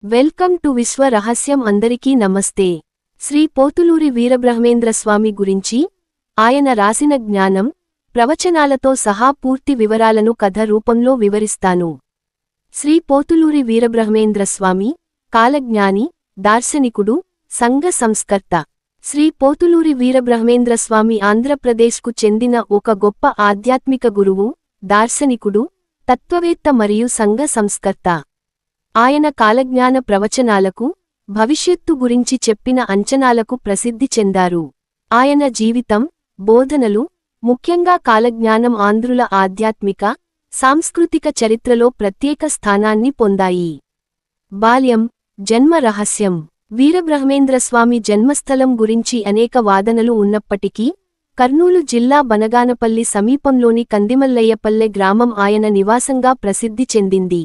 Welcome to విశ్వ రహస్యం. అందరికీ నమస్తే. శ్రీ పోతులూరి వీరబ్రహ్మేంద్ర స్వామి గురించి ఆయన రాసిన జ్ఞానం ప్రవచనాలతో సహా పూర్తి వివరాలను కథ రూపంలో వివరిస్తాను. శ్రీ పోతులూరి వీరబ్రహ్మేంద్ర స్వామి కాలజ్ఞాని, దార్శనికుడు, సంఘ సంస్కర్త. శ్రీ పోతులూరి వీరబ్రహ్మేంద్ర స్వామి ఆంధ్రప్రదేశ్కు చెందిన ఒక గొప్ప ఆధ్యాత్మిక గురువు, దార్శనికుడు, తత్వవేత్త మరియు సంఘ సంస్కర్త. ఆయన కాలజ్ఞాన ప్రవచనాలకు, భవిష్యత్తు గురించి చెప్పిన అంచనాలకు ప్రసిద్ధి చెందారు. ఆయన జీవితం, బోధనలు, ముఖ్యంగా కాలజ్ఞానం ఆంధ్రుల ఆధ్యాత్మిక, సాంస్కృతిక చరిత్రలో ప్రత్యేక స్థానాన్ని పొందాయి. బాల్యం, జన్మ రహస్యం. వీరబ్రహ్మేంద్రస్వామి జన్మస్థలం గురించి అనేక వాదనలు ఉన్నప్పటికీ, కర్నూలు జిల్లా బనగానపల్లి సమీపంలోని కందిమల్లయ్యపల్లె గ్రామం ఆయన నివాసంగా ప్రసిద్ధి చెందింది.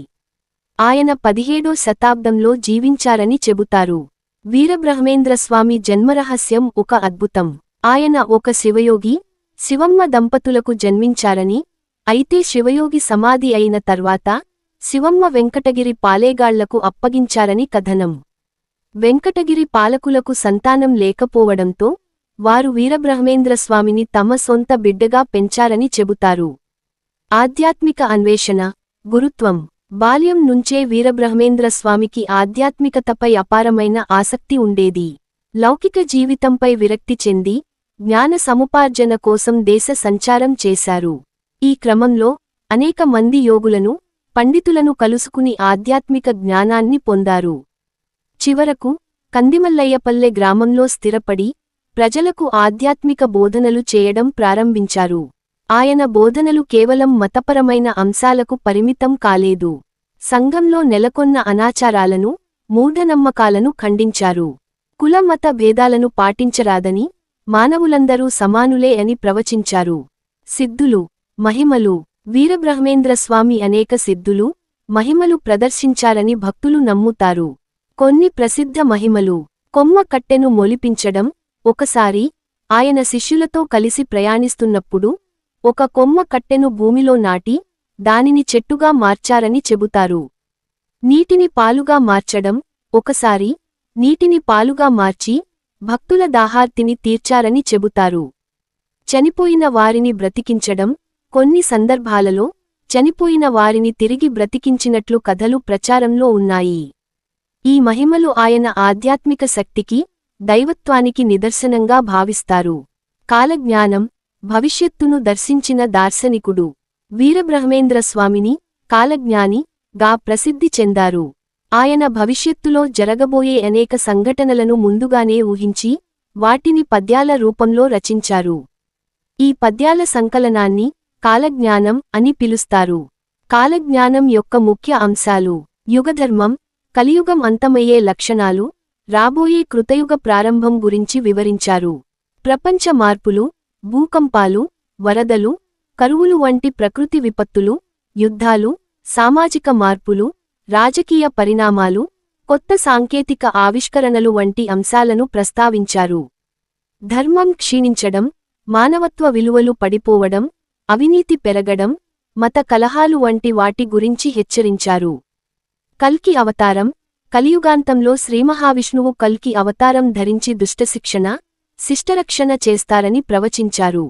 ఆయన 17వ శతాబ్దంలో జీవించారని చెబుతారు. వీరబ్రహ్మేంద్రస్వామి జన్మరహస్యం ఒక అద్భుతం. ఆయన ఒక శివయోగి, శివమ్మ దంపతులకు జన్మించారని, అయితే శివయోగి సమాధి అయిన తర్వాత శివమ్మ వెంకటగిరి పాలేగాళ్లకు అప్పగించారని కథనం. వెంకటగిరి పాలకులకు సంతానం లేకపోవడంతో వారు వీరబ్రహ్మేంద్రస్వామిని తమ సొంత బిడ్డగా పెంచారని చెబుతారు. ఆధ్యాత్మిక అన్వేషణ, గురుత్వం. బాల్యం నుంచే వీరబ్రహ్మేంద్రస్వామికి ఆధ్యాత్మికతపై అపారమైన ఆసక్తి ఉండేది. లౌకిక జీవితంపై విరక్తి చెంది, జ్ఞాన సముపార్జన కోసం దేశ సంచారం చేశారు. ఈ క్రమంలో అనేక మంది యోగులను, పండితులను కలుసుకుని ఆధ్యాత్మిక జ్ఞానాన్ని పొందారు. చివరకు కందిమల్లయ్యపల్లె గ్రామంలో స్థిరపడి, ప్రజలకు ఆధ్యాత్మిక బోధనలు చేయడం ప్రారంభించారు. ఆయన బోధనలు కేవలం మతపరమైన అంశాలకు పరిమితం కాలేదు. సంఘంలో నెలకొన్న అనాచారాలను, మూఢనమ్మకాలను ఖండించారు. కుల మత భేదాలను పాటించరాదని, మానవులందరూ సమానులే అని ప్రవచించారు. సిద్ధులు, మహిమలు. వీరబ్రహ్మేంద్రస్వామి అనేక సిద్ధులు, మహిమలు ప్రదర్శించారని భక్తులు నమ్ముతారు. కొన్ని ప్రసిద్ధ మహిమలు: కొమ్మ కట్టెను మొలిపించడం. ఒకసారి ఆయన శిష్యులతో కలిసి ప్రయాణిస్తున్నప్పుడు ఒక కొమ్మ కట్టెను భూమిలో నాటి దానిని చెట్టుగా మార్చారని చెబుతారు. నీటిని పాలుగా మార్చడం. ఒకసారి నీటిని పాలుగా మార్చి భక్తుల దాహార్తిని తీర్చారని చెబుతారు. చనిపోయిన వారిని బ్రతికించడం. కొన్ని సందర్భాలలో చనిపోయిన వారిని తిరిగి బ్రతికించినట్లు కథలు ప్రచారంలో ఉన్నాయి. ఈ మహిమలు ఆయన ఆధ్యాత్మిక శక్తికి, దైవత్వానికి నిదర్శనంగా భావిస్తారు. కాలజ్ఞానం, భవిష్యత్తును దర్శించిన దార్శనికుడు. వీరబ్రహ్మేంద్రస్వామిని కాలజ్ఞాని గా ప్రసిద్ధి చెందారు. ఆయన భవిష్యత్తులో జరగబోయే అనేక సంఘటనలను ముందుగానే ఊహించి, వాటిని పద్యాల రూపంలో రచించారు. ఈ పద్యాల సంకలనాన్ని కాలజ్ఞానం అని పిలుస్తారు. కాలజ్ఞానం యొక్క ముఖ్య అంశాలు: యుగధర్మం, కలియుగం అంతమయ్యే లక్షణాలు, రాబోయే కృతయుగ ప్రారంభం గురించి వివరించారు. ప్రపంచ మార్పులు, భూకంపాలు, వరదలు, కరువులు వంటి ప్రకృతి విపత్తులు, యుద్ధాలు, సామాజిక మార్పులు, రాజకీయ పరిణామాలు, కొత్త సాంకేతిక ఆవిష్కరణలు వంటి అంశాలను ప్రస్తావించారు. ధర్మం క్షీణించడం, మానవత్వ విలువలు పడిపోవడం, అవినీతి పెరగడం, మత కలహాలు వంటి వాటి గురించి హెచ్చరించారు. కల్కి అవతారం. కలియుగాంతంలో శ్రీమహావిష్ణువు కల్కి అవతారం ధరించి దుష్టశిక్షణ, శిష్టరక్షణ చేస్తారని ప్రవచించారు.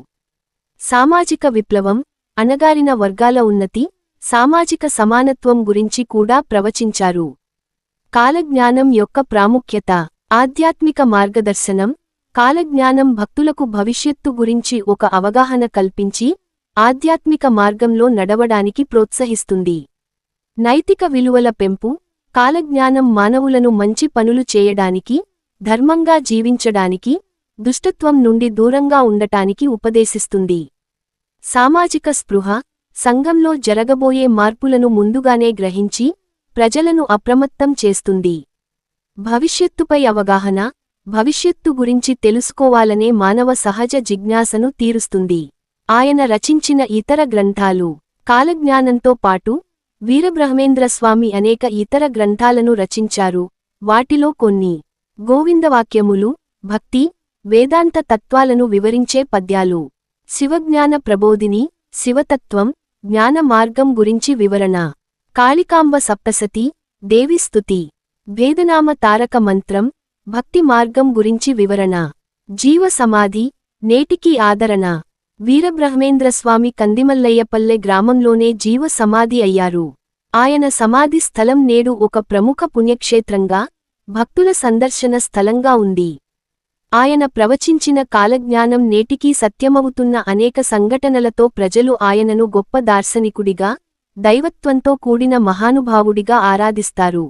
సామాజిక విప్లవం, అణగారిన వర్గాల ఉన్నతి, సామాజిక సమానత్వం గురించి కూడా ప్రవచించారు. కాలజ్ఞానం యొక్క ప్రాముఖ్యత. ఆధ్యాత్మిక మార్గదర్శనం. కాలజ్ఞానం భక్తులకు భవిష్యత్తు గురించి ఒక అవగాహన కల్పించి, ఆధ్యాత్మిక మార్గంలో నడవడానికి ప్రోత్సహిస్తుంది. నైతిక విలువల పెంపు. కాలజ్ఞానం మానవులను మంచి పనులు చేయడానికి, ధర్మంగా జీవించడానికి, దుష్టత్వం నుండి దూరంగా ఉండటానికి ఉపదేశిస్తుంది. సామాజిక స్పృహ. సంఘంలో జరగబోయే మార్పులను ముందుగానే గ్రహించి, ప్రజలను అప్రమత్తం చేస్తుంది. భవిష్యత్తుపై అవగాహన. భవిష్యత్తు గురించి తెలుసుకోవాలనే మానవ సహజ జిజ్ఞాసను తీరుస్తుంది. ఆయన రచించిన ఇతర గ్రంథాలు. కాలజ్ఞానంతో పాటు వీరబ్రహ్మేంద్రస్వామి అనేక ఇతర గ్రంథాలను రచించారు. వాటిలో కొన్ని గోవిందవాక్యములు, భక్తి, వేదాంత తత్వాలను వివరించే పద్యాలు. శివజ్ఞాన ప్రబోధిని, శివతత్వం, జ్ఞాన మార్గం గురించి వివరణ. కాళికాంబ సప్తసతి, దేవి స్తుతి. భేదనామ తారక మంత్రం, భక్తి మార్గం గురించి వివరణ. జీవ సమాధి, నేటికీ ఆదరణ. వీరబ్రహ్మేంద్రస్వామి కందిమల్లయ్యపల్లె గ్రామంలోనే జీవ సమాధి అయ్యారు. ఆయన సమాధి స్థలం నేడు ఒక ప్రముఖ పుణ్యక్షేత్రంగా, భక్తుల సందర్శన స్థలంగా ఉంది. ఆయన ప్రవచించిన కాలజ్ఞానం నేటికీ సత్యమవుతున్న అనేక సంఘటనలతో ప్రజలు ఆయనను గొప్ప దార్శనికుడిగా, దైవత్వంతో కూడిన మహానుభావుడిగా ఆరాధిస్తారు.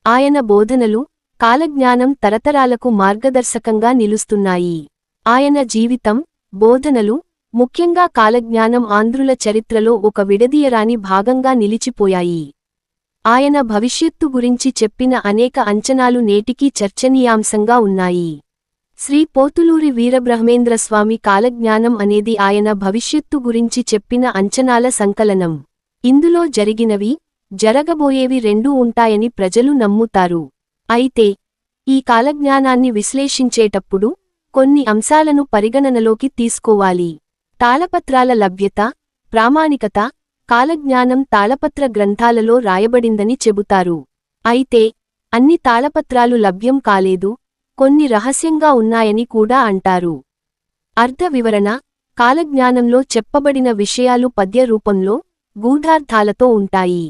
ఆయన బోధనలు, కాలజ్ఞానం తరతరాలకు మార్గదర్శకంగా నిలుస్తున్నాయి. ఆయన జీవితం, బోధనలు, ముఖ్యంగా కాలజ్ఞానం ఆంధ్రుల చరిత్రలో ఒక విడదీయరాని భాగంగా నిలిచిపోయాయి. ఆయన భవిష్యత్తు గురించి చెప్పిన అనేక అంచనాలు నేటికీ చర్చనీయాంశంగా ఉన్నాయి. శ్రీ పోతులూరి వీరబ్రహ్మేంద్రస్వామి కాలజ్ఞానం అనేది ఆయన భవిష్యత్తు గురించి చెప్పిన అంచనాల సంకలనం. ఇందులో జరిగినవి, జరగబోయేవి రెండూ ఉంటాయని ప్రజలు నమ్ముతారు. అయితే ఈ కాలజ్ఞానాన్ని విశ్లేషించేటప్పుడు కొన్ని అంశాలను పరిగణనలోకి తీసుకోవాలి. తాళపత్రాల లభ్యత, ప్రామాణికత. కాలజ్ఞానం తాళపత్ర గ్రంథాలలో రాయబడిందని చెబుతారు. అయితే అన్ని తాళపత్రాలు లభ్యం కాలేదు, కొన్ని రహస్యంగా ఉన్నాయని కూడా అంటారు. అర్థ వివరణ. కాలజ్ఞానంలో చెప్పబడిన విషయాలు పద్య రూపంలో, గూఢార్థాలతో ఉంటాయి.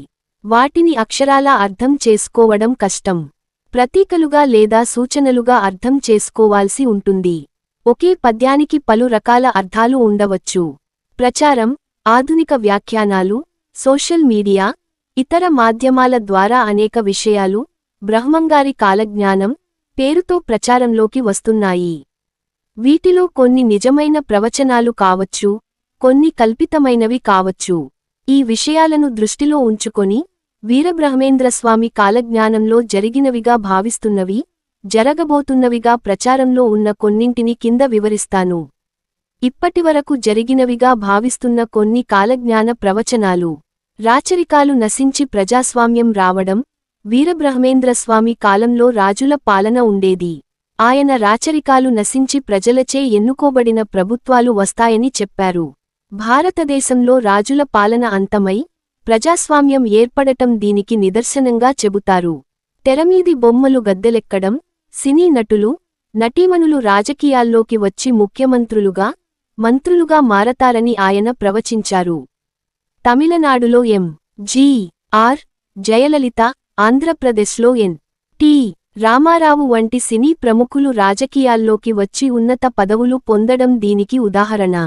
వాటిని అక్షరాలా అర్థం చేసుకోవడం కష్టం. ప్రతీకలుగా లేదా సూచనలుగా అర్థం చేసుకోవాల్సి ఉంటుంది. ఒకే పద్యానికి పలు రకాల అర్థాలు ఉండవచ్చు. ప్రచారం, ఆధునిక వ్యాఖ్యానాలు, సోషల్ మీడియా, ఇతర మాధ్యమాల ద్వారా అనేక విషయాలు బ్రహ్మంగారి కాలజ్ఞానం పేరుతో ప్రచారంలోకి వస్తున్నాయి. వీటిలో కొన్ని నిజమైన ప్రవచనాలు కావచ్చు, కొన్ని కల్పితమైనవి కావచ్చు. ఈ విషయాలను దృష్టిలో ఉంచుకొని వీరబ్రహ్మేంద్రస్వామి కాలజ్ఞానంలో జరిగినవిగా భావిస్తున్నవి, జరగబోతున్నవిగా ప్రచారంలో ఉన్న కొన్నింటిని కింద వివరిస్తాను. ఇప్పటివరకు జరిగినవిగా భావిస్తున్న కొన్ని కాలజ్ఞాన ప్రవచనాలు. రాచరికాలు నశించి ప్రజాస్వామ్యం రావడం. వీరబ్రహ్మేంద్రస్వామి కాలంలో రాజుల పాలన ఉండేది. ఆయన రాచరికాలు నశించి ప్రజలచే ఎన్నుకోబడిన ప్రభుత్వాలు వస్తాయని చెప్పారు. భారతదేశంలో రాజుల పాలన అంతమై ప్రజాస్వామ్యం ఏర్పడటం దీనికి నిదర్శనంగా చెబుతారు. తెరమీది బొమ్మలు గద్దెలెక్కడం. సినీ నటులు, నటీమణులు రాజకీయాల్లోకి వచ్చి ముఖ్యమంత్రులుగా, మంత్రులుగా మారతారని ఆయన ప్రవచించారు. తమిళనాడులో ఎం.జి.ఆర్. జయలలిత, ఆంధ్రప్రదేశ్లో ఎన్.టి. రామారావు వంటి సినీ ప్రముఖులు రాజకీయాల్లోకి వచ్చి ఉన్నత పదవులు పొందడం దీనికి ఉదాహరణ.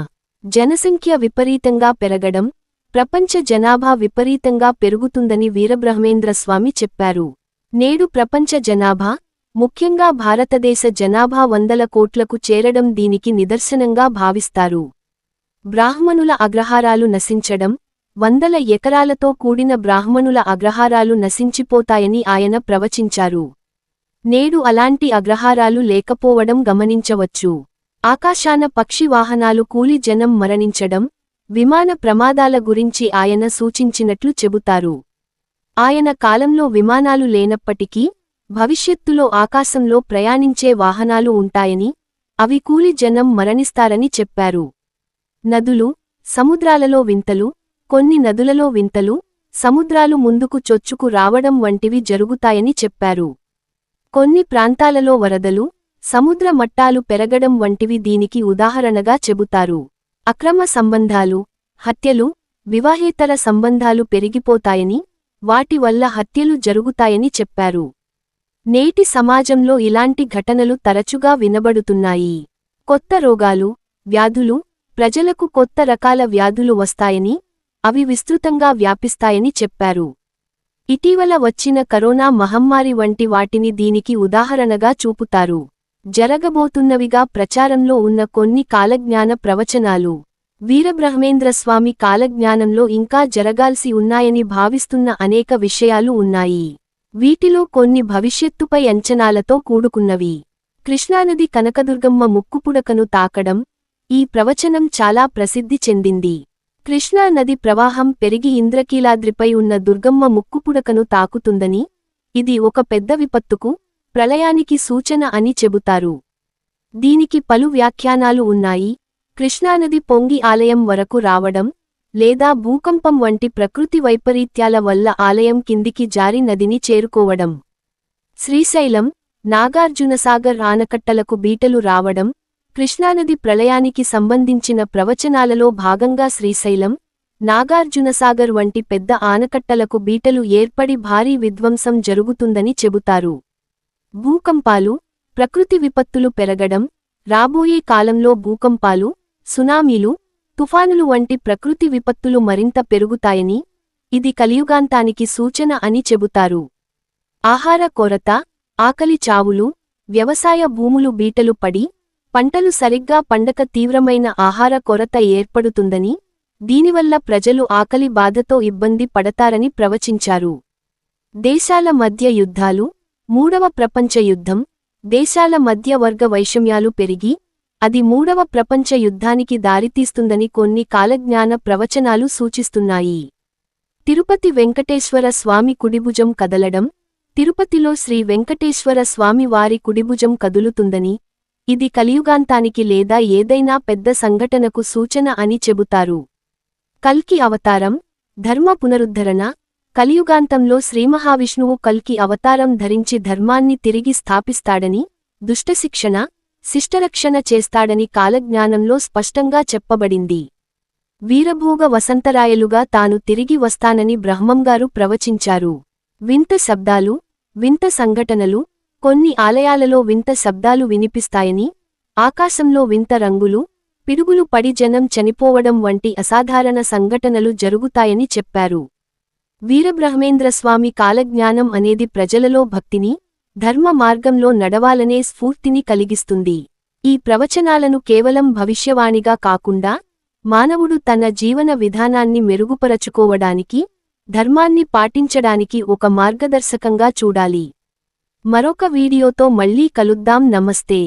జనసంఖ్య విపరీతంగా పెరగడం. ప్రపంచ జనాభా విపరీతంగా పెరుగుతుందని వీరబ్రహ్మేంద్రస్వామి చెప్పారు. నేడు ప్రపంచ జనాభా, ముఖ్యంగా భారతదేశ జనాభా 100 కోట్లకు చేరడం దీనికి నిదర్శనంగా భావిస్తారు. బ్రాహ్మణుల అగ్రహారాలు నశించడం. 100 ఎకరాలతో కూడిన బ్రాహ్మణుల అగ్రహారాలు నశించిపోతాయని ఆయన ప్రవచించారు. నేడు అలాంటి అగ్రహారాలు లేకపోవడం గమనించవచ్చు. ఆకాశాన పక్షి వాహనాలు కూలి జనం మరణించడం. విమాన ప్రమాదాల గురించి ఆయన సూచించినట్లు చెబుతారు. ఆయన కాలంలో విమానాలు లేనప్పటికీ భవిష్యత్తులో ఆకాశంలో ప్రయాణించే వాహనాలు ఉంటాయని, అవి కూలి జనం మరణిస్తారని చెప్పారు. నదులు, సముద్రాలలో వింతలు. కొన్ని నదులలో వింతలు, సముద్రాలు ముందుకు చొచ్చుకు రావడం వంటివి జరుగుతాయని చెప్పారు. కొన్ని ప్రాంతాలలో వరదలు, సముద్ర మట్టాలు పెరగడం వంటివి దీనికి ఉదాహరణగా చెబుతారు. అక్రమ సంబంధాలు, హత్యలు, వివాహేతర సంబంధాలు పెరిగిపోతాయని, వాటి వల్ల హత్యలు జరుగుతాయని చెప్పారు. నేటి సమాజంలో ఇలాంటి ఘటనలు తరచుగా వినబడుతున్నాయి. కొత్త రోగాలు, వ్యాధులు, ప్రజలకు కొత్త రకాల వ్యాధులు వస్తాయని, అవి విస్తృతంగా వ్యాపిస్తాయని చెప్పారు. ఇటీవల వచ్చిన కరోనా మహమ్మారి వంటి వాటిని దీనికి ఉదాహరణగా చూపుతారు. జరగబోతున్నవిగా ప్రచారంలో ఉన్న కొన్ని కాలజ్ఞాన ప్రవచనాలు. వీరబ్రహ్మేంద్రస్వామి కాలజ్ఞానంలో ఇంకా జరగాల్సి ఉన్నాయని భావిస్తున్న అనేక విషయాలు ఉన్నాయి. వీటిలో కొన్ని భవిష్యత్తుపై అంచనాలతో కూడుకున్నవి. కృష్ణానది కనకదుర్గమ్మ ముక్కుపుడకను తాకడం. ఈ ప్రవచనం చాలా ప్రసిద్ధి చెందింది. కృష్ణా నది ప్రవాహం పెరిగి ఇంద్రకీలాద్రిపై ఉన్న దుర్గమ్మ ముక్కుపుడకను తాకుతుందని, ఇది ఒక పెద్ద విపత్తుకు, ప్రళయానికి సూచన అని చెబుతారు. దీనికి పలు వ్యాఖ్యానాలు ఉన్నాయి. కృష్ణానది పొంగి ఆలయం వరకు రావడం, లేదా భూకంపం వంటి ప్రకృతి వైపరీత్యాల వల్ల ఆలయం కిందికి జారి నదిని చేరుకోవడం. శ్రీశైలం, నాగార్జునసాగర్ ఆనకట్టలకు బీటలు రావడం, కృష్ణానది ప్రళయానికి సంబంధించిన ప్రవచనాలలో భాగంగా శ్రీశైలం, నాగార్జునసాగర్ వంటి పెద్ద ఆనకట్టలకు బీటలు ఏర్పడి భారీ విధ్వంసం జరుగుతుందని చెబుతారు. భూకంపాలు, ప్రకృతి విపత్తులు పెరగడం, రాబోయే కాలంలో భూకంపాలు, సునామీలు, తుఫానులు వంటి ప్రకృతి విపత్తులు మరింత పెరుగుతాయని, ఇది కలియుగాంతానికి సూచన అని చెబుతారు. ఆహార కొరత, ఆకలి చావులు, వ్యవసాయ భూములు బీటలు పడి, పంటలు సరిగ్గా పండక తీవ్రమైన ఆహార కొరత ఏర్పడుతుందని, దీనివల్ల ప్రజలు ఆకలి బాధతో ఇబ్బంది పడతారని ప్రవచించారు. దేశాల మధ్య యుద్ధాలు, మూడవ ప్రపంచ యుద్ధం, దేశాల మధ్య వర్గ వైషమ్యాలు పెరిగి, అది మూడవ ప్రపంచ యుద్ధానికి దారితీస్తుందని కొన్ని కాలజ్ఞాన ప్రవచనాలు సూచిస్తున్నాయి. తిరుపతి వెంకటేశ్వర స్వామి కుడిభుజం కదలడం, తిరుపతిలో శ్రీ వెంకటేశ్వర స్వామి వారి కుడిభుజం కదులుతుందని, ఇది కలియుగాంతానికి లేదా ఏదైనా పెద్ద సంఘటనకు సూచన అని చెబుతారు. కల్కి అవతారం, ధర్మ పునరుద్ధరణ, కలియుగాంతంలో శ్రీమహావిష్ణువు కల్కి అవతారం ధరించి ధర్మాన్ని తిరిగి స్థాపిస్తాడని, దుష్టశిక్షణ, శిష్టరక్షణ చేస్తాడని కాలజ్ఞానంలో స్పష్టంగా చెప్పబడింది. వీరభోగ వసంతరాయలుగా తాను తిరిగి వస్తానని బ్రహ్మంగారు ప్రవచించారు. వింత శబ్దాలు, వింత సంఘటనలు, కొన్ని ఆలయాలలో వింత శబ్దాలు వినిపిస్తాయని, ఆకాశంలో వింత రంగులు, పిడుగులు పడి జనం చనిపోవడం వంటి అసాధారణ సంఘటనలు జరుగుతాయని చెప్పారు. వీరబ్రహ్మేంద్రస్వామి కాలజ్ఞానం అనేది ప్రజలలో భక్తిని, ధర్మ మార్గంలో నడవాలనే స్ఫూర్తిని కలిగిస్తుంది. ఈ ప్రవచనాలను కేవలం భవిష్యవాణిగా కాకుండా, మానవుడు తన జీవన విధానాన్ని మెరుగుపరచుకోవడానికి, ధర్మాన్ని పాటించడానికి ఒక మార్గదర్శకంగా చూడాలి. మరొక వీడియోతో మళ్ళీ కలుద్దాం. నమస్తే.